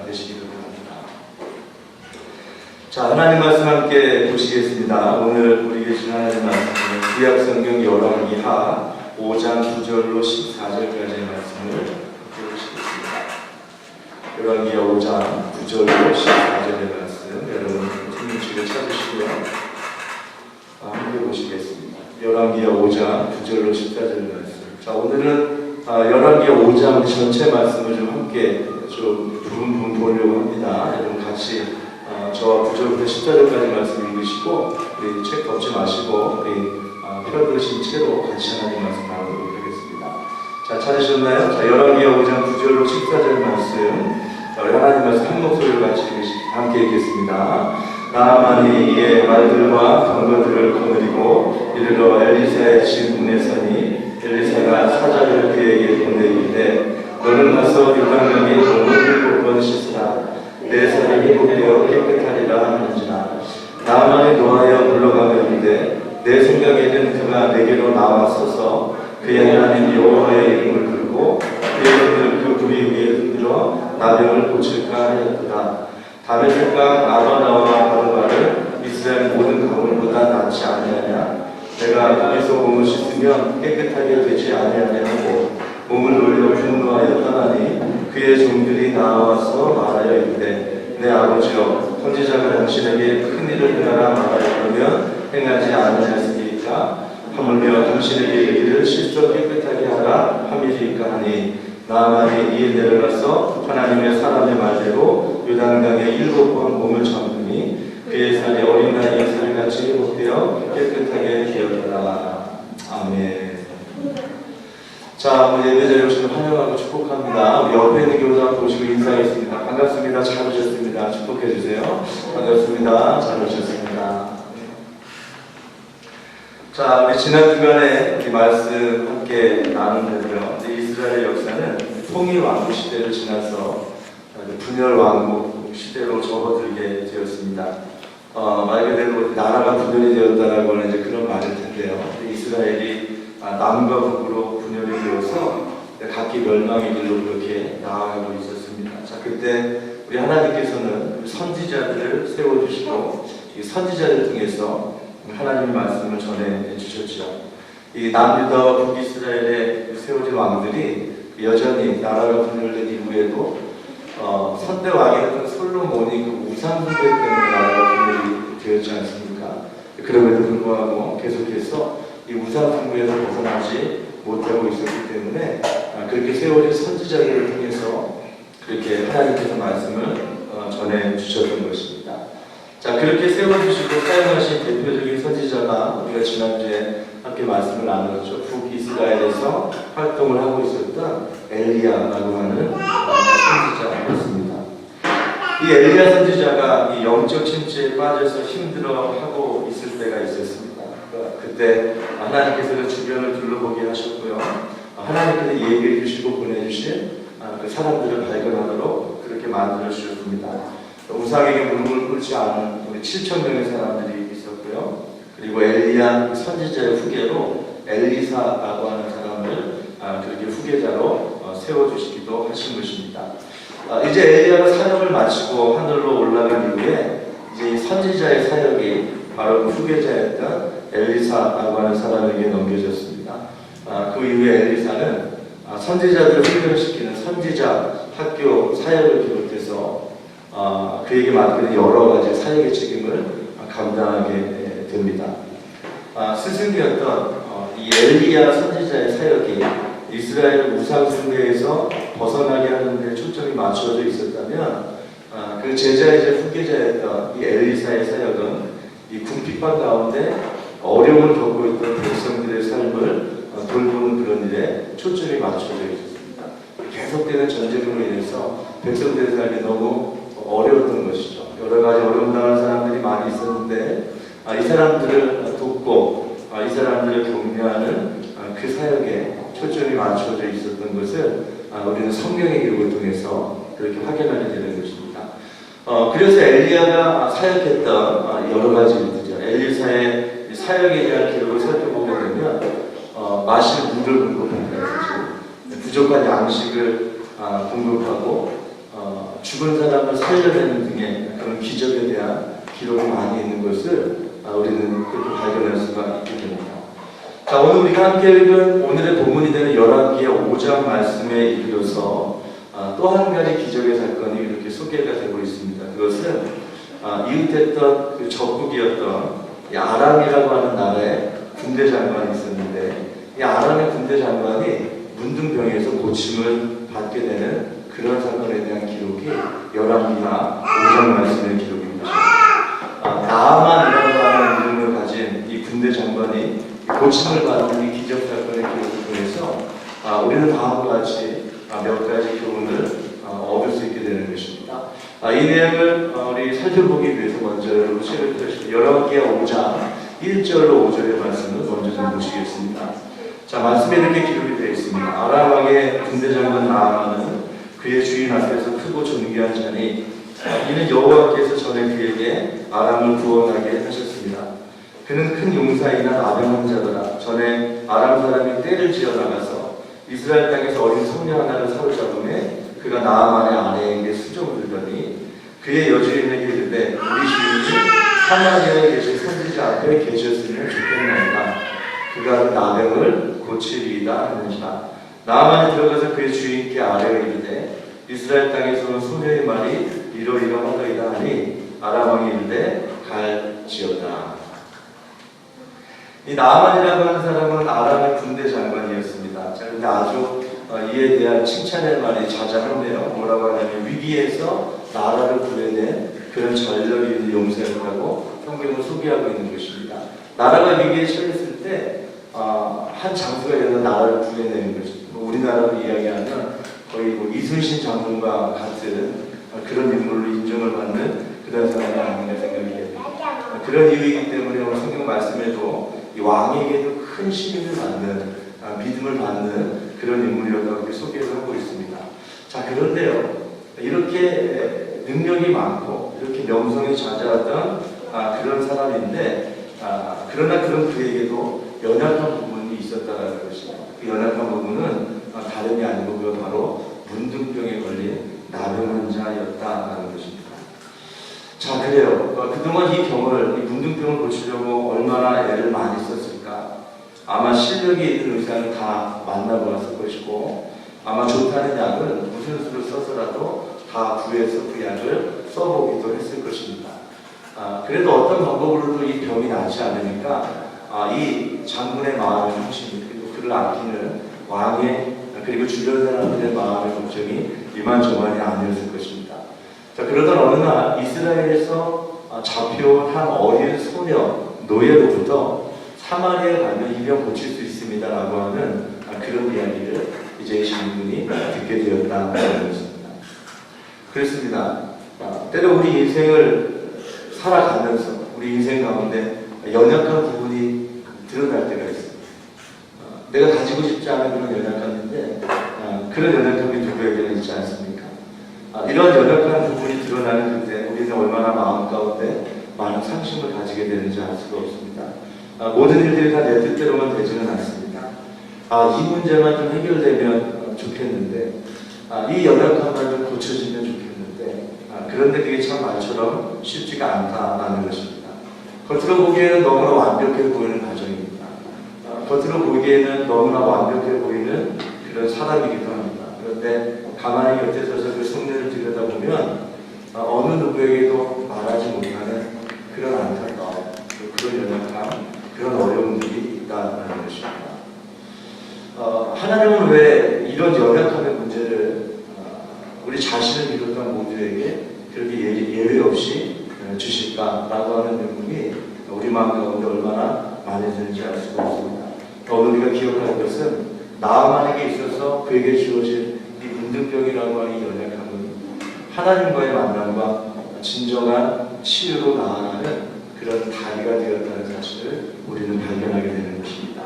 되시기를 바랍니다. 자, 하나님 말씀 함께 보시겠습니다. 오늘 우리 계신 하나님 말씀은 구약성경 열왕기하 5장 9절로 14절까지의 말씀을 함께 보시겠습니다. 열왕기하 5장 9절로 14절의 말씀, 여러분 생명책을 찾으시고요. 함께 보시겠습니다. 열왕기하 5장 9절로 14절의 말씀. 자, 오늘은 열왕기하 5장 전체 말씀을 좀 함께 좀 부분 보려고 합니다. 여러분 같이 저와 9절부터 10절까지 말씀 읽으시고 우리 책 덮지 마시고 우리 펴드신 채로 같이 하나님 말씀 나누도록 하겠습니다. 자, 찾으셨나요? 자, 열왕기하 5장 9절로 14절 말씀, 하나님 말씀 한 목소리로 같이 함께 읽겠습니다. 나아만이 이에 말들과 병거들을 거느리고 이르러 엘리사의 집 문에 서니 엘리사가 사자를 그에게 보내이르되 너는 가서 요단강에 몸을 7번 씻으라. 내 살이 회복되어 깨끗하리라 하는지라. 나아만이 노하여 물러가며 이르되 내 생각에는 그가 내게로 나와서서 그의 하나님 여호와의 이름을 부르고 그의 손을 그 부위 위에 흔들어 나병을 고칠까 하였도다. 다메섹과 아바나와 바르바를 이스라엘 모든 가문보다 낫지 아니하냐. 내가 거기서 몸을 씻으면 깨끗하게 되지 아니하냐고 몸을 놀려 분노하여 떠나니 그의 종들이 나와서 말하여 이르되 내 아버지여 선지자가 당신에게 큰 일을 행하라 말하였다면 행하지 아니하였으리까. 하물며 당신에게 이르기를 실컷 깨끗하게 하라 함이리까 하니 나아만이 이에 내려가서 하나님의 사람의 말대로 요단강에 7번 몸을 잠그니 그의 살이 어린 나이에 살같이 회복되어 깨끗하게 되었더라. 아멘. 자, 우리 예배자에 오시는 환영하고 축복합니다. 우리 옆에 있는 교사 보시고 인사하겠습니다. 반갑습니다. 잘 오셨습니다. 축복해 주세요. 반갑습니다. 잘 오셨습니다. 자, 우리 지난 주간에 우리 말씀 함께 나누는데요. 이스라엘의 역사는 통일 왕국 시대를 지나서 분열 왕국 시대로 접어들게 되었습니다. 말 그대로 나라가 분열이 되었다라고 하는 이제 그런 말일 텐데요. 이스라엘이 남과 북으로 분열이 되어서 각기 멸망의 길로 그렇게 나아가고 있었습니다. 자, 그때 우리 하나님께서는 선지자들을 세워주시고 이 선지자를 통해서 하나님의 말씀을 전해 주셨죠. 이 남유다와 북이스라엘에 세워진 왕들이 여전히 나라가 분열된 이후에도 선대 왕이었던 솔로몬이 그 우상 숭배 때문에 나라가 분열이 되었지 않습니까? 그럼에도 불구하고 계속해서 이 우상 숭배에서 벗어나지 못하고 있었기 때문에 그렇게 세워진 선지자들을 통해서 그렇게 하나님께서 말씀을 전해 주셨던 것입니다. 자, 그렇게 세워주시고 사용하신 대표적인 선지자가 우리가 지난주에 함께 말씀을 나누었죠. 북이스라엘에서 활동을 하고 있었던 엘리야라고 하는 선지자였습니다. 이 엘리야 선지자가 이 영적 침체에 빠져서 힘들어하고 있을 때가 있었습니다. 그때 하나님께서 주변을 둘러보게 하셨고요. 하나님께서 얘기해 주시고 보내주신 그 사람들을 발견하도록 그렇게 만들어 주셨습니다. 우상에게 무릎을 꿇지 않은 우리 7,000명의 사람들이 있었고요. 그리고 엘리야 선지자의 후계로 엘리사라고 하는 사람을 그렇게 후계자로 세워주시기도 하신 것입니다. 이제 엘리야가 사역을 마치고 하늘로 올라간 이후에 이제 이 선지자의 사역이 바로 그 후계자였던 엘리사라고 하는 사람에게 넘겨졌습니다. 그 이후에 엘리사는 선지자들을 훈련시키는 선지자 학교 사역을 비롯해서 그에게 맡기는 여러 가지 사역의 책임을 감당하게 됩니다. 스승이었던 이 엘리야 선지자의 사역이 이스라엘 우상 숭배에서 벗어나게 하는 데 초점이 맞춰져 있었다면 그 제자이자 후계자였던 이 엘리사의 사역은 이 궁핍한 가운데 어려움을 겪고 있던 백성들의 삶을 돌보는 그런 일에 초점이 맞춰져 있었습니다. 계속되는 전쟁으로 인해서 백성들의 삶이 너무 어려웠던 것이죠. 여러 가지 어려움 당하는 사람들이 많이 있었는데 이 사람들을 돕고 이 사람들을 격려하는 그 사역에 초점이 맞춰져 있었던 것을 우리는 성경의 기록을 통해서 그렇게 확인하게 되는 것입니다. 그래서 엘리야가 사역했던 여러 가지 일들이죠. 엘리사의 사역에 대한 기록을 살펴보게 되면 마실 물을 공급한다든지 부족한 양식을 공급하고 죽은 사람을 살려내는 등의 그런 기적에 대한 기록이 많이 있는 것을 우리는 그렇게 발견할 수가 있게 됩니다. 자, 오늘 우리가 함께 읽은 오늘의 본문이 되는 열왕기하 5장 말씀에 이르러서 또 한 가지 기적의 사건이 이렇게 소개가 되고 있습니다. 그것은 이웃했던 그 적국이었던 아람이라고 하는 나라의 군대 장관이 있었는데, 이 아람의 군대 장관이 문둥병에서 고침을 받게 되는 그런 사건에 대한 기록이 열왕기하 5장 말씀의 기록입니다. 나아만이라고 하는 이름을 가진 이 군대 장관이 고침을 받는 이 기적 사건의 기록을 통해서 우리는 다음과 같이 몇 가지 교훈을 얻을 수 있게 되는 것입니다. 이 내용을 우리 살펴보기 위해서 먼저 여러분 책을 펴시고 열왕기하 5장 1절로 5절의 말씀을 먼저 좀 보시겠습니다. 자, 말씀에 이렇게 기록이 되어 있습니다. 아람 왕의 군대 장관 나아만은 그의 주인 앞에서 크고 존귀한 자니 이는 여호와께서 전에 그에게 아람을 구원하게 하셨습니다. 그는 큰 용사이나 아병한 자더라. 전에 아람 사람이 떼를 지어 나가서 이스라엘 땅에서 어린 소녀 하나를 사로잡음에 그가 나아만의 아내에게 수종을 들더니 그의 여주인에게 이르되 우리 주인이 사마리아에 계신 선지자 앞에 계셨으면 좋겠나이다. 그가 그 나병을 고치리이다 하는지라. 나아만이 들어가서 그의 주인께 아뢰어 이르되 이스라엘 땅에서 온 소녀의 말이 이러이러하더이다 하니 아람 왕이 이르되 갈지어다. 이 나아만이라고 하는 사람은 아람의 군대 장관이었습니다. 자, 근데 아주 이에 대한 칭찬의 말이 자자한데요. 뭐라고 하냐면 위기에서 나라를 구해낸 그런 전력이 있는 용사였다고 성경을 소개하고 있는 것입니다. 나라가 위기에 처했을 때 한 장수가 되는 나라를 구해내는 것입니다. 우리나라로 이야기하면 거의 이순신 장군과 같은 그런 인물로 인정을 받는 그런 사람이 아닌가 생각이 됩니다. 그런 이유이기 때문에 오늘 성경 말씀에도 이 왕에게도 큰 신임을 받는, 믿음을 받는 그런 인물이라고 이렇게 소개를 하고 있습니다. 자, 그런데요, 이렇게 능력이 많고 이렇게 명성이 자자하던 그런 사람인데, 그러나 그런 그에게도 연약한 부분이 있었다는 것입니다. 그 연약한 부분은 다름이 아니고 그 바로 문둥병에 걸린 나병 환자였다는 것입니다. 자, 그래요. 그동안 이 병을, 이 문둥병을 고치려고 얼마나 애를 많이 썼을까? 아마 실력이 있는 의사는 다 만나보았을 것이고, 아마 좋다는 약은 무슨 수를 써서라도 다 구해서 그 약을 써보기도 했을 것입니다. 그래도 어떤 방법으로도 이 병이 낫지 않으니까 이 장군의 마음의 형심, 그리고 그를 아끼는 왕의, 그리고 주변 사람들의 마음의 걱정이 이만저만이 아니었을 것입니다. 자, 그러던 어느 날 이스라엘에서 잡혀온 한 어린 소녀 노예로부터 사마리아에 가면 이 병 고칠 수 있습니다라고 하는 그런 이야기를 이제 이 장군이 듣게 되었다는 것입니다. 그렇습니다. 때로 우리 인생을 살아가면서 우리 인생 가운데 연약한 부분이 드러날 때가 있습니다. 내가 가지고 싶지 않은 그런 연약함인데 그런 연약함이 누구에게는 있지 않습니까? 이런 연약한 부분이 드러나는 그때 우리는 얼마나 마음 가운데 많은 상심을 가지게 되는지 알 수가 없습니다. 모든 일들이 다 내 뜻대로만 되지는 않습니다. 이 문제만 좀 해결되면 좋겠는데, 이 연약함만 좀 고쳐지면 좋겠는데, 그런데 그게 참 말처럼 쉽지가 않다라는 것입니다. 겉으로 보기에는 너무나 완벽해 보이는 가정입니다. 겉으로 보기에는 너무나 완벽해 보이는 그런 사람이기도 합니다. 그런데 가만히 곁에 서서 그 속내를 들여다보면 어느 누구에게도 말하지 못하는 그런 안타까움, 그런 연약함, 그런 어려움들이 있다는 것입니다. 하나님은 왜 이런 연약함의 문제를 우리 자신을 비롯한 모두에게 그렇게 예외 없이 주실까라고 하는 의문이 우리 마음 가운데 얼마나 많이 드는지 알 수가 없습니다. 오늘 우리가 기억할 것은 나아만에게 있어서 그에게 주어진 이 문둥병이라고 하는 이 연약함은 하나님과의 만남과 진정한 치유로 나아가는 그런 다리가 되었다는 사실을 우리는 발견하게 되는 것입니다.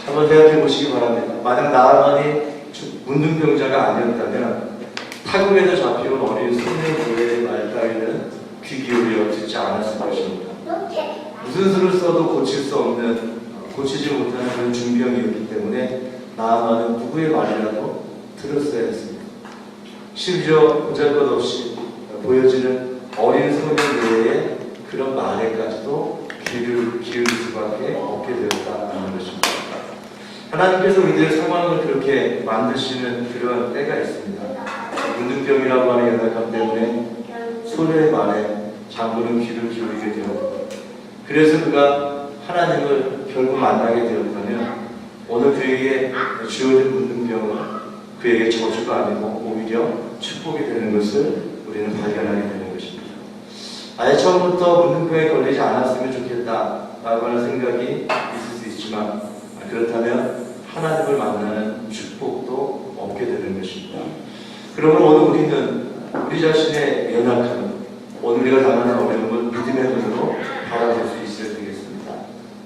한번 생각해 보시기 바랍니다. 만약 나아만이 문둥병자가 아니었다면 타국에서 잡혀온 어린 소녀의 말 따위는 귀 기울여 듣지 않았을 것입니다. 무슨 수를 써도 고칠 수 없는, 고치지 못하는 그런 중병이었기 때문에 나아만은 누구의 말이라도 들었어야 했습니다. 심지어 보잘것없이 보여지는 어린 소년들의 그런 말에까지도 귀를 기울일 수밖에 없게 되었다는 것입니다. 하나님께서 우리들의 상황을 그렇게 만드시는 그런 때가 있습니다. 문둥병이라고 하는 연약함 때문에 소녀의 말에 장군은 귀를 기울이게 되었고, 그래서 그가 하나님을 결국 만나게 되었다면 오늘 그에게 주어진 문둥병은 그에게 저주가 아니고 오히려 축복이 되는 것을 우리는 발견하게 되는 것입니다. 아예 처음부터 문둥병에 걸리지 않았으면 좋겠다라고 하는 생각이 있을 수 있지만, 그렇다면 하나님을 만나는 축복도 얻게 되는 것입니다. 그러면 오늘 우리는 우리 자신의 연약함, 오늘 우리가 당하는 어려움을 믿음의 눈으로 바라볼 수 있어야 되겠습니다.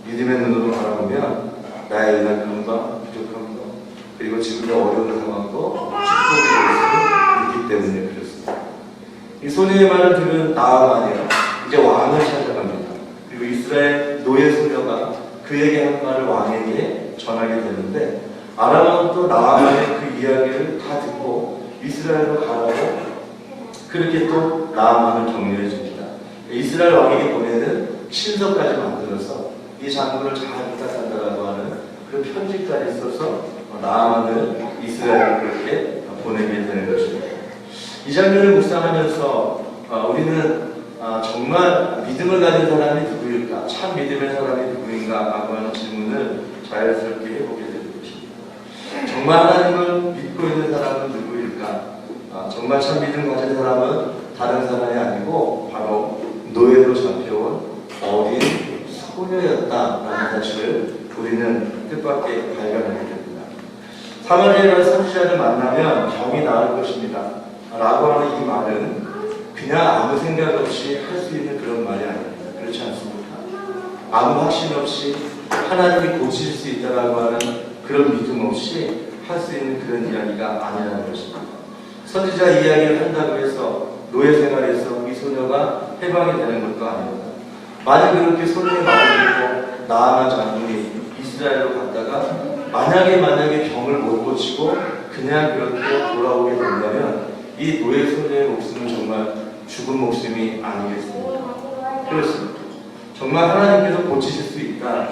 믿음의 눈으로 바라보면 나의 연약함과 부족함과 그리고 지금의 어려운 상황도 축복이 될 수 있기 때문에 그렇습니다. 이 소녀의 말을 들은 나아만이요, 이제 왕을 찾아갑니다. 그리고 이스라엘 노예 소녀가 그에게 한 말을 왕에게 전하게 되는데, 아람은 또 나아만의 그 이야기를 다 듣고 이스라엘로 가라고 그렇게 또 나아만을 격려해 줍니다. 이스라엘 왕에게 보내는 신서까지 만들어서 이 장군을 잘 부탁한다라고 하는 그 편지까지 써서 나아만을 이스라엘로 그렇게 보내게 되는 것입니다. 이 장면을 묵상하면서 우리는 정말 믿음을 가진 사람이 누구일까? 참 믿음의 사람이 누구인가? 라고 하는 질문을 자연스럽게 해보게 되는 것입니다. 정말 하나님을 믿고 있는 사람은 누구일까? 정말 참 믿음 가진 사람은 다른 사람이 아니고 바로 노예로 잡혀온 어린 소녀였다라는 사실을 우리는 뜻밖의 발견하게 됩니다. 사마리아의 선지자를 만나면 병이 나을 것입니다 라고 하는 이 말은 그냥 아무 생각 없이 할 수 있는 그런 말이 아닙니다. 그렇지 않습니까? 아무 확신 없이 하나님이 고칠 수 있다라고 하는 그런 믿음 없이 할 수 있는 그런 이야기가 아니라는 것입니다. 선지자 이야기를 한다고 해서 노예 생활에서 이 소녀가 해방이 되는 것도 아닙니다. 만약 그렇게 소녀의 말을 듣고 나아만 장군이 이스라엘로 갔다가 만약에 병을 못 고치고 그냥 그렇게 돌아오게 된다면 이 노예 소녀의 목숨은 정말 죽은 목숨이 아니겠습니까? 그렇습니다. 정말 하나님께서 고치실 수 있다,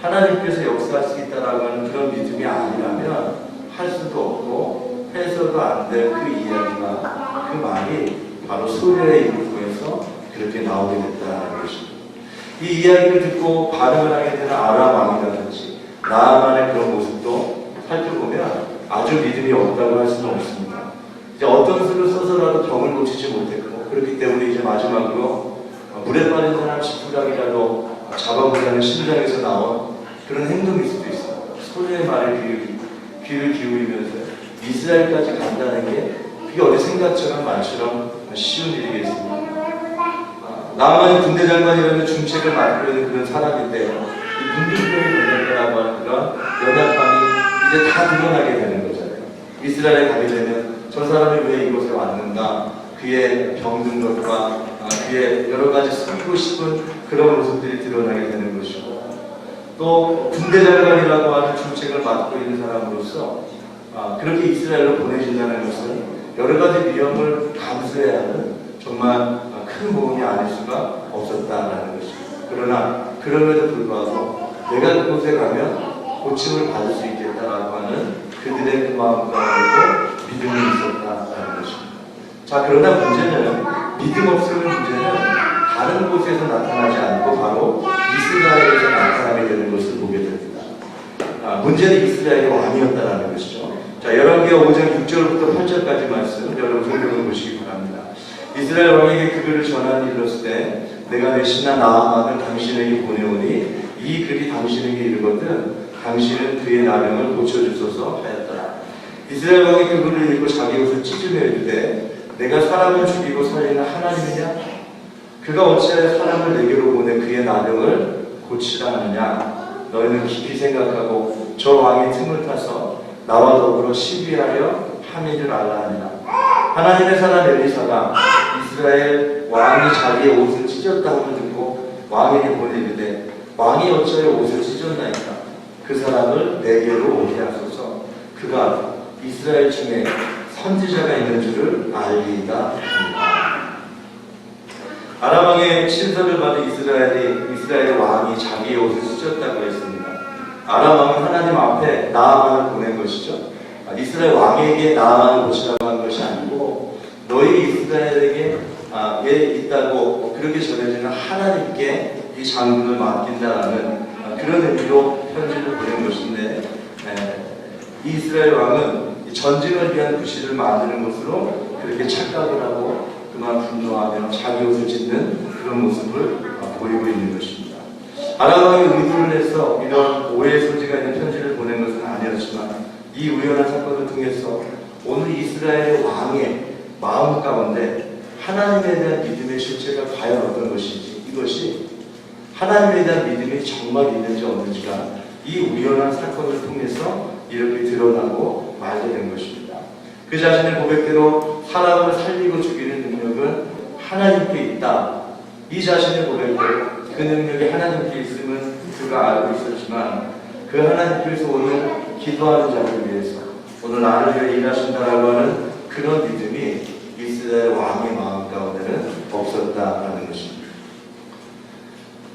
하나님께서 역사할 수 있다라고 하는 그런 믿음이 아니라면 할 수도 없고 해서도 안 될 그 이야기가, 그 말이 바로 소녀의 입을 통해서 그렇게 나오게 됐다는 것입니다. 이 이야기를 듣고 반응을 하게 되는 아람 왕이라든지 나아만의 그런 모습도 살펴보면 아주 믿음이 없다고 할 수는 없습니다. 이제 어떤 수를 써서라도 병을 고치지 못했고, 그렇기 때문에 이제 마지막으로 물에 빠진 사람 10부작이라도 잡아보자는 심장에서 나온 그런 행동일 수도 있습니다. 소녀의 말에 귀를 기울이면서 이스라엘까지 간다는 게 그게 어디 생각처럼 말처럼 쉬운 일이겠습니까? 나아만이 군대 장관이라는 중책을 맡고 있는 그런 사람인데 이 문둥병이 걸렸다라고 하는 그런 연약함이 이제 다 드러나게 되는 거잖아요. 이스라엘에 가게 되면 저 사람이 왜 이곳에 왔는가, 그의 병든 것과 그의 여러 가지 숨기고 싶은 그런 모습들이 드러나게 되는 것이고, 또 군대 장관이라고 하는 중책을 맡고 있는 사람으로서 그렇게 이스라엘로 보내진다는 것은 여러 가지 위험을 감수해야 하는 정말 큰 모험이 아닐 수가 없었다라는 것입니다. 그러나 그럼에도 불구하고 내가 그곳에 가면 고침을 받을 수 있겠다라고 하는 그들의 그 마음과 믿음이 있었다라는 것입니다. 자, 그러나 문제는 믿음 없음의 문제는 다른 곳에서 나타나지 않고 바로 이스라엘에서 나타나게 되는 것을 보게 됩니다. 문제는 이스라엘의 왕이었다라는 것이죠. 자, 열왕기하 5장 6절부터 8절까지 말씀 여러분 성경을 보시기 바랍니다. 이스라엘 왕에게 그들을 전한 일렀을 때 내가 내 신하 나아만을 당신에게 보내오니 이 글이 당신에게 이르거든 당신은 그의 나병을 고쳐주소서 하였더라. 이스라엘 왕이 그 글을 읽고 자기 옷을 찢으며 이르되 내가 사람을 죽이고 살리는 하나님이냐? 그가 어찌하여 사람을 내게로 보내 그의 나병을 고치라 하느냐? 너희는 깊이 생각하고 저 왕의 틈을 타서 나와 더불어 시비하려 함인 줄 알라 하니라. 하나님의 사람 엘리사가 이스라엘 왕이 자기의 옷을 찢었다 함을 듣고 왕에게 보내는데 왕이 어찌하여 옷을 찢었나이까? 그 사람을 내게로 오게 하소서. 그가 이스라엘 중에 선지자가 있는 줄을 알리이다 합니다. 아람 왕의 신설을 받은 이스라엘의 왕이 자기의 옷을 찢었다고 했습니다. 아람 왕은 하나님 앞에 나아만을 보낸 것이죠. 이스라엘 왕에게 나아만을 고치라고 한 것이 아니고 너희 이스라엘에게 있다고 그렇게 전해지는 하나님께 이 장군을 맡긴다라는 그런 의미로 편지를 보낸 것인데, 이스라엘 왕은 전쟁을 위한 구실을 만드는 것으로 그렇게 착각을 하고 그만 분노하며 자기 옷을 찢는 그런 모습을 보이고 있는 것입니다. 아람 왕이 의도를 해서 이런 오해의 소지가 있는 편지를 보낸 것은 아니었지만 이 우연한 사건을 통해서 오늘 이스라엘 왕의 마음 가운데 하나님에 대한 믿음의 실체가 과연 어떤 것인지, 이것이 하나님에 대한 믿음이 정말 있는지 없는지가 이 우연한 사건을 통해서 이렇게 드러나고 말게 된 것입니다. 그 자신의 고백대로 사람을 살리고 죽이는 능력은 하나님께 있다. 이 자신의 고백대로 그 능력이 하나님께 있음은 그가 알고 있었지만 그 하나님께서 오늘 기도하는 자를 위해서 오늘 나를 위해 일하신다라고 하는 그런 믿음이 이스라엘 왕의 마음 가운데는 없었다라는 것입니다.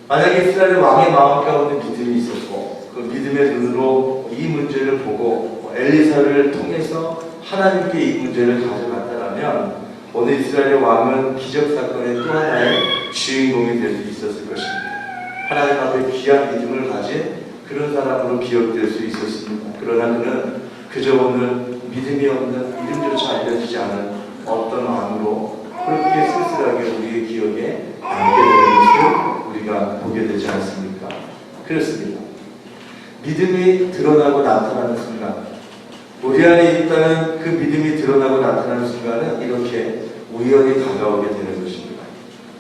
만약에 이스라엘 왕의 마음 가운데 믿음이 있었고 그 믿음의 눈으로 이 문제를 보고 엘리사를 통해서 하나님께 이 문제를 가져갔다면 오늘 이스라엘 왕은 기적사건의 또 하나의 주인공이 될 수 있었을 것입니다. 하나님 앞에 귀한 믿음을 가진 그런 사람으로 기억될 수 있었습니다. 그러나 그는 그저 오늘 믿음이 없는, 이름조차 알려지지 않은 어떤 왕으로 그렇게 쓸쓸하게 우리의 기억에 남게 되는 것을 우리가 보게 되지 않습니까? 그렇습니다. 믿음이 드러나고 나타나는 순간, 우리 안에 있다는 그 믿음이 드러나고 나타나는 순간은 이렇게 우연히 다가오게 되는 것입니다.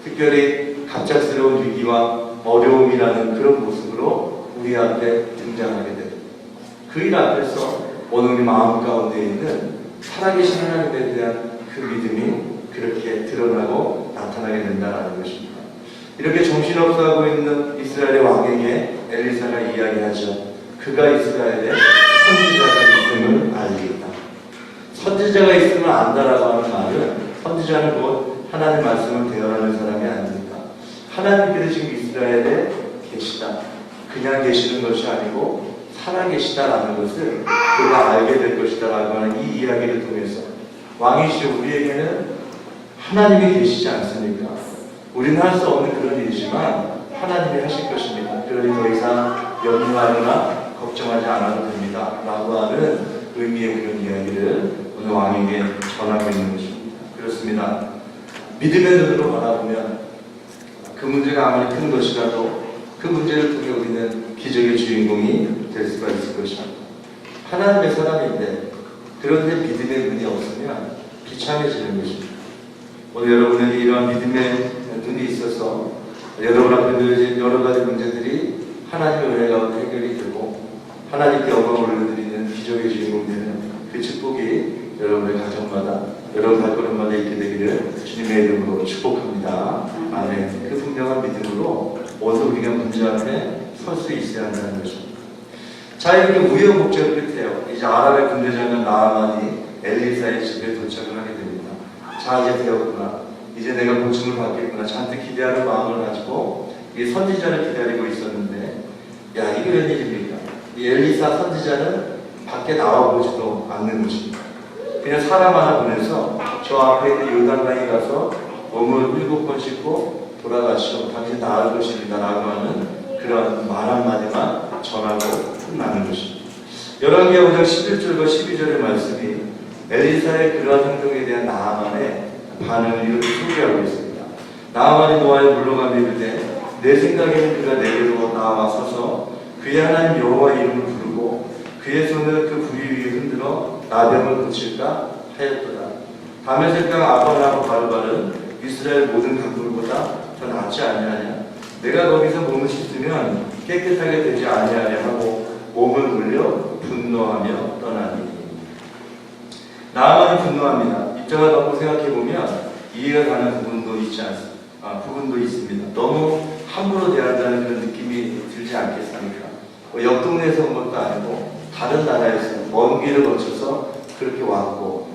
특별히 갑작스러운 위기와 어려움이라는 그런 모습으로 우리 앞에 등장하게 됩니다. 그 일 앞에서 오늘 우리 마음 가운데 있는 살아계신 하나님에 대한 그 믿음이 그렇게 드러나고 나타나게 된다는 것입니다. 이렇게 정신없어하고 있는 이스라엘의 왕에게 엘리사가 이야기하죠. 그가 이스라엘의 선지자가 있음을 알리이다. 선지자가 있음을 안다라고 하는 말은, 선지자는 곧 하나님의 말씀을 대언하는 사람이 아닙니다. 하나님께서 지금 이스라엘에 계시다. 그냥 계시는 것이 아니고 살아계시다라는 것을 그가 알게 될 것이다라고 하는 이 이야기를 통해서 왕이시여 우리에게는 하나님이 계시지 않습니까? 우리는 할 수 없는 그런 일이지만 하나님이 하실 것입니다. 그러니 더 이상 염려하거나 걱정하지 않아도 됩니다. 라고 하는 의미의 그런 이야기를 오늘 왕에게 전하고 있는 것입니다. 그렇습니다. 믿음의 눈으로 바라보면 그 문제가 아무리 큰 것이라도 그 문제를 통해 우리는 기적의 주인공이 될 수가 있을 것입니다. 하나님의 사람인데 그런데 믿음의 눈이 없으면 비참해지는 것입니다. 오늘 여러분에게 이러한 믿음의 눈이 있어서 여러분 앞에 놓여진 여러 가지 문제들이 하나님의 은혜 가운데 해결이 되고 하나님께 영광을 올려드리는 기적의 주인공 되는 그 축복이 여러분의 가정마다 여러분 발걸음마다 있게 되기를 주님의 이름으로 축복합니다. 아멘. 그 분명한 믿음으로 오늘 우리가 문제 앞에 설 수 있어야 한다는 것입니다. 자, 이렇게 우여곡절 끝에요. 이제 아랍의 군대장관 나아만이 엘리사의 집에 도착을 하게 됩니다. 자, 이제 되었구나. 이제 내가 보충을 받겠구나. 잔뜩 기대하는 마음을 가지고 이 선지자를 기다리고 있었는데, 야, 이게 웬일입니까? 이 엘리사 선지자는 밖에 나와보지도 않는 것입니다. 그냥 사람 하나 보내서 저 앞에 있는 요단강에 가서 몸을 7번 씻고 돌아가시오. 당신 나을 것입니다. 라고 하는 그런 말 한마디만 전하고 끝나는 것입니다. 열왕기하 5장 11절과 12절의 말씀이 엘리사의 그러한 행동에 대한 나아만의 반응을 이렇게 소개하고 있습니다. 나아만이 노아에 물러가며 이르되 내 생각에는 그가 내게로 나와서서 그의 하나님 여호와의 이름을 부르고 그의 손을 그 부위 위에 흔들어 나병을 고칠까 하였도다. 다메섹강 아반하고 바르바는 이스라엘 모든 강물보다 더 낫지 아니하냐? 내가 거기서 몸을 씻으면 깨끗하게 되지 아니하냐 하고 몸을 물려 분노하며 떠나니. 나아만이 분노합니다. 입장을 바꾸고 생각해보면 이해가 가는 부분도 있지 않습니까? 부분도 있습니다. 너무 함부로 대한다는 그런 느낌이 들지 않겠습니까? 옆 동네에서 온 것도 아니고 다른 나라에서 먼 길을 거쳐서 그렇게 왔고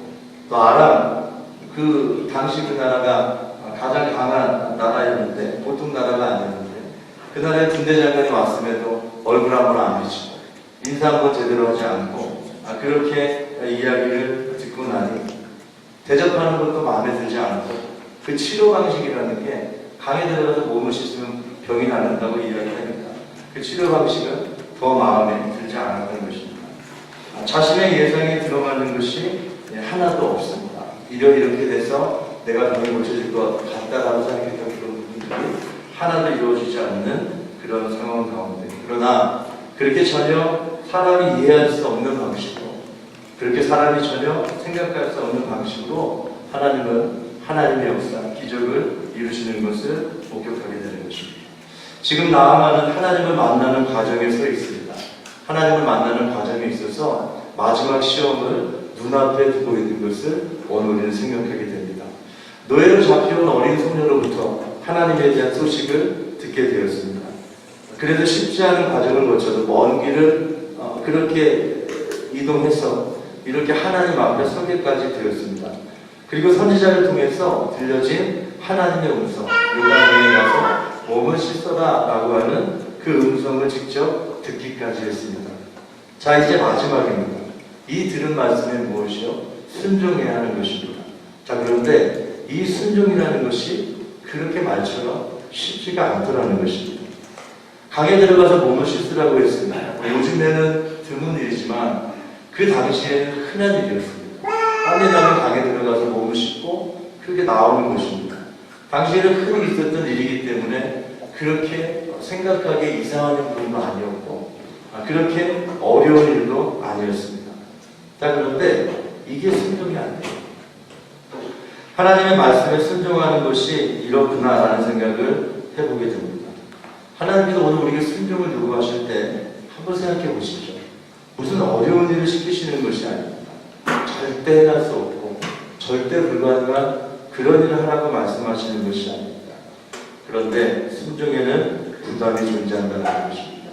또 아람, 그 당시 그 나라가 가장 강한 나라였는데, 보통 나라가 아니었는데, 그 나라에 군대 장관이 왔음에도 얼굴 한번 안 비치고 인사 한번 제대로 하지 않고 그렇게 이야기를 듣고 나니 대접하는 것도 마음에 들지 않고 그 치료 방식이라는 게 강에 들어가서 몸을 씻으면 병이 낫는다고 이야기하니까 그 치료 방식은 더 마음에 들지 않았던 것입니다. 자신의 예상에 들어맞는 것이 하나도 없습니다. 이렇게 돼서 내가 병이 고쳐질 것 같다라고 생각했던 그런 부분들이 하나도 이루어지지 않는 그런 상황 가운데, 그러나 그렇게 전혀 사람이 이해할 수 없는 방식으로, 그렇게 사람이 전혀 생각할 수 없는 방식으로 하나님은 하나님의 역사, 기적을 이루시는 것을 목격하게 되는 것입니다. 지금 나아가는 하나님을 만나는 과정에 서 있습니다. 하나님을 만나는 과정에 있어서 마지막 시험을 눈앞에 두고 있는 것을 오늘 우리는 생각하게 됩니다. 노예로 잡혀온 어린 소녀로부터 하나님에 대한 소식을 듣게 되었습니다. 그래서 쉽지 않은 과정을 거쳐서 먼 길을 그렇게 이동해서 이렇게 하나님 앞에 서게까지 되었습니다. 그리고 선지자를 통해서 들려진 하나님의 음성, 요단강에 가서 몸을 씻어라 라고 하는 그 음성을 직접 듣기까지 했습니다. 자, 이제 마지막입니다. 이 들은 말씀이 무엇이요? 순종해야 하는 것입니다. 자, 그런데 이 순종이라는 것이 그렇게 말처럼 쉽지가 않더라는 것입니다. 강에 들어가서 몸을 씻으라고 했습니다. 요즘에는 드문 일이지만 그 당시에는 흔한 일이었습니다. 빨리 나면 강에 들어가서 몸을 씻고 그렇게 나오는 것입니다. 당시에는 흔히 있었던 일이기 때문에 그렇게 생각하기에 이상한 부분도 아니었고 그렇게 어려운 일도 아니었습니다. 자, 그런데 이게 순종이 안 돼요. 하나님의 말씀에 순종하는 것이 이렇구나라는 생각을 해보게 됩니다. 하나님께서 오늘 우리에게 순종을 요구하실 때 한번 생각해 보시죠. 무슨 어려운 일을 시키시는 것이 아닙니다. 절대 해낼 수 없고 절대 불가능한 그런 일을 하라고 말씀하시는 것이 아닙니다. 그런데 순종에는 부담이 존재한다는 것입니다.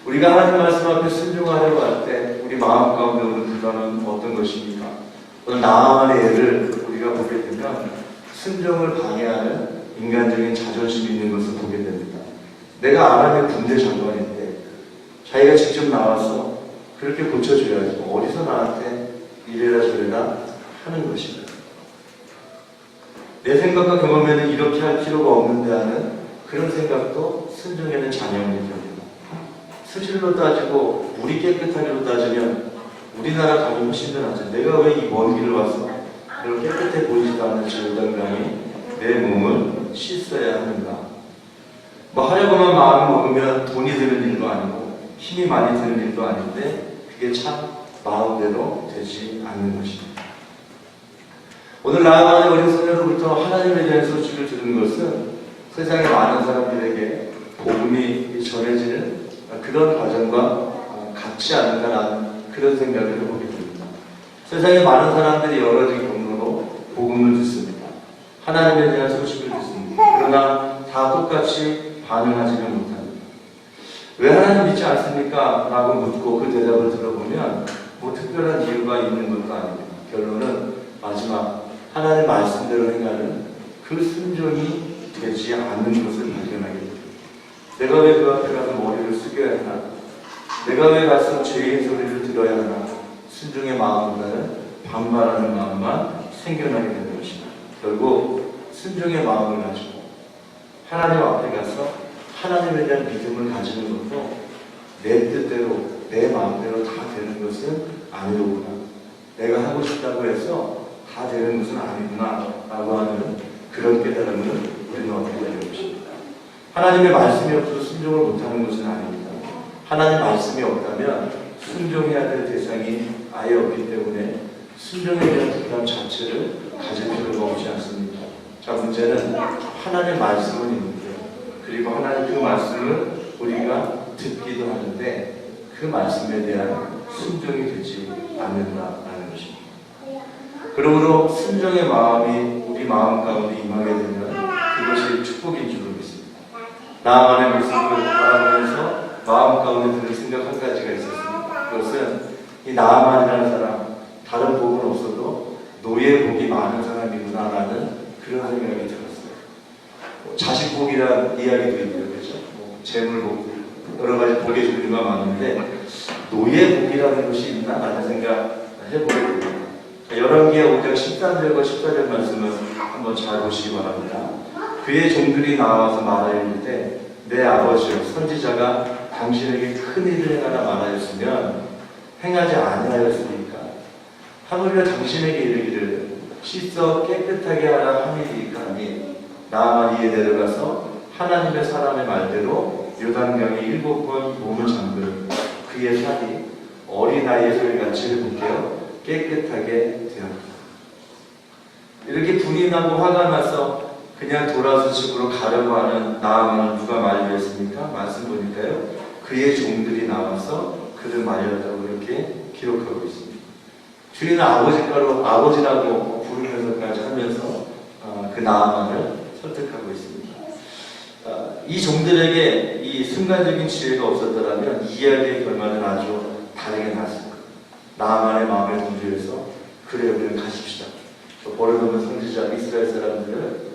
우리가 하나님 말씀 앞에 순종하려고 할 때 우리 마음 가운데 오는 부담은 어떤 것입니까? 오늘 나만의 예를 우리가 보게 되면 순종을 방해하는 인간적인 자존심이 있는 것을 보게 됩니다. 내가 아람의 군대 장관인데 자기가 직접 나와서 그렇게 고쳐줘야지 어디서 나한테 이래라 저래라 하는 것입니다. 내 생각과 경험에는 이렇게 할 필요가 없는데 하는 그런 생각도 순종에는 잔여입니다. 수질로 따지고 물이 깨끗하기로 따지면 우리나라 가면 훨씬 더 낫죠. 내가 왜 이 먼 길을 와서 그런 깨끗해 보이지도 않는 절단강이 내 몸을 씻어야 하는가? 뭐 하려고만 마음을 먹으면 돈이 드는 일도 아니고 힘이 많이 드는 일도 아닌데 그게 참 마음대로 되지 않는 것입니다. 오늘 나아가는 어린 소녀로부터 하나님에 대한 소식을 들은 것은 세상의 많은 사람들에게 복음이 전해지는 그런 과정과 같지 않은가라는 그런 생각을 해보게 됩니다. 세상에 많은 사람들이 여러 가지 경로로 복음을 듣습니다. 하나님에 대한 소식을 듣습니다. 그러나 다 똑같이 반응하지는 못합니다. 왜 하나님 믿지 않습니까? 라고 묻고 그 대답을 들어보면 뭐 특별한 이유가 있는 것도 아닙니다. 결론은 마지막 하나님 말씀대로 행하는 그 순종이 되지 않는 것을 발견하게 됩니다. 내가 왜 그 앞에 가서 머리를 숙여야 하나? 내가 왜 가서 죄의 소리를 들어야 하나? 순종의 마음보다는 반발하는 마음만 생겨나게 되는 것입니다. 결국 순종의 마음을 가지고 하나님 앞에 가서 하나님에 대한 믿음을 가지는 것도 내 뜻대로 내 마음대로 다 되는 것은 아니로구나. 내가 하고 싶다고 해서 다 되는 것은 아니구나 라고 하는 그런 깨달음을 우리는 얻게 되는 것입니다. 하나님의 말씀이 없어서 순종을 못하는 것은 아닙니다. 하나님 말씀이 없다면 순종해야 될 대상이 아예 없기 때문에 순종에 대한 부담 자체를 가질 필요가 없지 않습니다. 자, 문제는 하나님의 말씀은 있는데 그리고 하나님 그 말씀을 우리가 듣기도 하는데 그 말씀에 대한 순종이 되지 않는다라는 것입니다. 그러므로 순종의 마음이 우리 마음 가운데 임하게 되면 그것이 축복인 줄 믿습니다. 나만의 모습을 바라보면서 마음 가운데 드는 생각 한 가지가 있었습니다. 그것은 이 나만이라는 사람, 다른 복은 없어도 노예 복이 많은 사람이구나라는 그런 생각이 들었어요. 자식 복이란 이야기도 있고요, 그렇죠? 재물 복, 여러 가지 복의 종류가 많은데 노예 복이라는 것이 있나? 라는 생각 해보게 됩니다. 열왕기하 5장 13절과 14절 말씀을 한번 잘 보시기 바랍니다. 그의 종들이 나와서 말하였는데 내 아버지여 선지자가 당신에게 큰 일을 행하라 말하였으면 행하지 아니하였으니까 하물며 당신에게 이르기를 씻어 깨끗하게 하라 함이니까 하니 나아만 이에 내려가서 하나님의 사람의 말대로 요단강에 7번 몸을 잠근 그의 살이 어린아이의 소리같이 회복되어 깨끗하게 되었다. 이렇게 분이 나고 화가 나서 그냥 돌아서 집으로 가려고 하는 나아만을 누가 만류했습니까? 말씀 보니까요, 그의 종들이 나와서 그를 말렸다고 이렇게 기록하고 있습니다. 주인은 아버지라고 부르면서까지 하면서 그 나아만을 설득하고 있습니다. 이 종들에게 이 순간적인 지혜가 없었더라면 이 이야기의 결말은 아주 다르게 났습니다. 나아만의 마음을 동조해서 그래 우리는 가십시다. 버려놓은 선지자 이스라엘 사람들을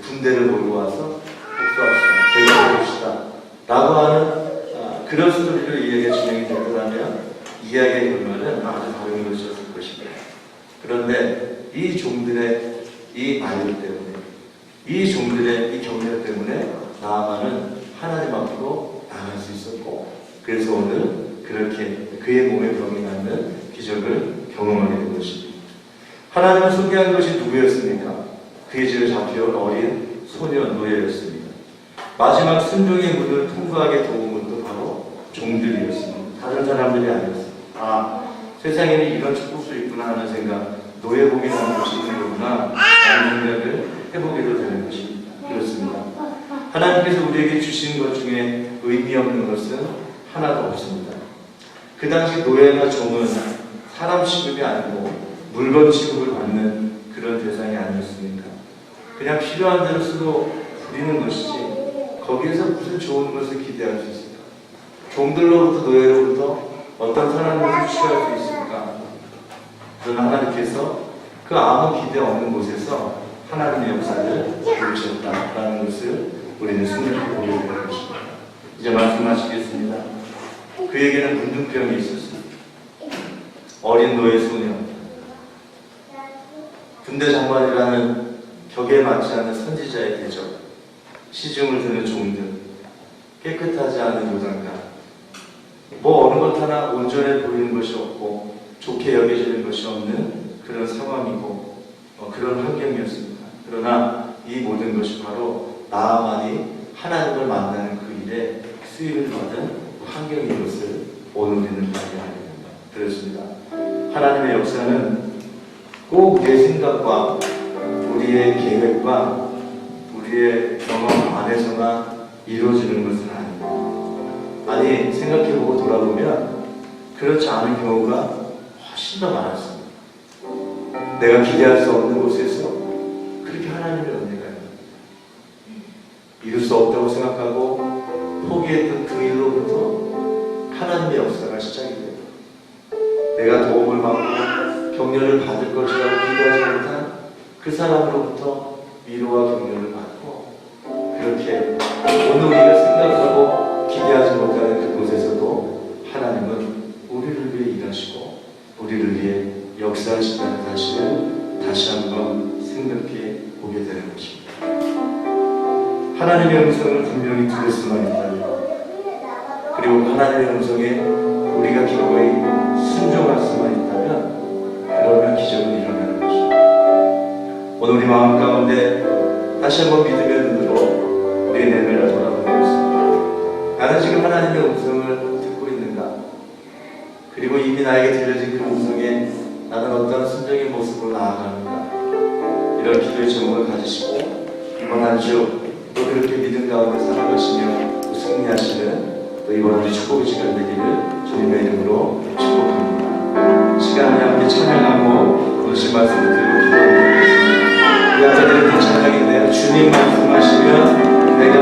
군대를 몰고 와서 복수합시다. 대결해봅시다. 라고 하는 그런 스토리로 이야기가 진행이 되더라면 이야기의 결말은 아주 다른 것이었을 것입니다. 그런데 이 종들의 이 말들 때문에, 이 종들의 이 격려 때문에 나아만은 하나님 앞으로 나갈 수 있었고, 그래서 오늘 그렇게 그의 몸에 병이 낫는 기적을 경험하게 된 것입니다. 하나님을 소개한 것이 누구였습니까? 그의 집에 잡혀온 어린 소년 노예였습니다. 마지막 순종의 문을 통과하게 도운 것도 바로 종들이었습니다. 다른 사람들이 아니었습니다. 세상에는 이런 축복도 있구나 하는 생각, 노예복이라는 것이 있는 거구나 라는 생각을 해보게도 되는 것입니다. 그렇습니다. 하나님께서 우리에게 주신 것 중에 의미 없는 것은 하나도 없습니다. 그 당시 노예나 종은 사람 취급이 아니고 물건 취급을 받는 그런 대상이 아니었습니까? 그냥 필요한 대로 쓰고 부리는 것이지 거기에서 무슨 좋은 것을 기대할 수 있을까? 종들로부터 노예로부터 어떤 사람을 취할 수 있을까? 그러나 하나님께서 그 아무 기대 없는 곳에서 하나님의 역사를 보여주셨다라는 것을 우리는 생각해 보게 되는 것입니다. 이제 말씀하시겠습니다. 그에게는 문둥병이 있었습니다. 어린 노예 소년, 군대 장관이라는 격에 맞지 않는 선지자의 대적, 시중을 드는 종들, 깨끗하지 않은 요단강, 어느 것 하나 온전해 보이는 것이 없고 좋게 여겨지는 것이 없는 그런 상황이고 그런 환경이었습니다. 그러나 이 모든 것이 바로 나아만이 하나님을 만나는 그 일에 수익을 받은 환경인 것을 오늘 우리는 발견하게 됩니다. 그렇습니다. 하나님의 역사는 꼭 우리의 생각과 우리의 계획과 우리의 경험 안에서만 이루어지는 것은 아닙니다. 아니, 생각해보고 돌아보면 그렇지 않은 경우가 훨씬 더 많았습니다. 내가 기대할 수 없는 곳에서 그렇게 하나님의 은혜가 이룰 수 없다고 생각하고 포기했던 그 일로부터 하나님의 역사가 시작이 됩니다. 내가 도움을 받고 격려를 받을 것이라고 기대하지 못한 그 사람으로부터 위로와 격려를 받고, 그렇게 오늘 우리가 생각하고 기대하지 못하는 그곳에서도 하나님은 우리를 위해 일하시고 우리를 위해 역사하신다는 사실을 다시 한번 생각해 보게 되는 것입니다. 하나님의 음성을 분명히 들을 수만 있다면, 그리고 하나님의 음성에 우리가 기꺼이 순종할 수만 있다면 그러면 기적은 일어나는 것입니다. 오늘 우리 마음 가운데 다시 한번 믿음의 눈으로 우리의 내면을 돌아보겠습니다. 나는 지금 하나님의 음성을 듣고 있는가? 그리고 이미 나에게 들려진 그 음성에 나는 어떤 순종의 모습으로 나아가는가? 이런 기도의 제목을 가지시고 이번 한 주 또 그렇게 믿음 가운데 살아가시며 또 승리하시는 또 이번 한 주 축복의 시간 되기를 주님의 이름으로 축복합니다. 시간을 함께 찬양하고 오신 말씀을 들고 기도하겠습니다. 우리 아까 드렸던 찬양인데요. 주님 말씀하시면 내가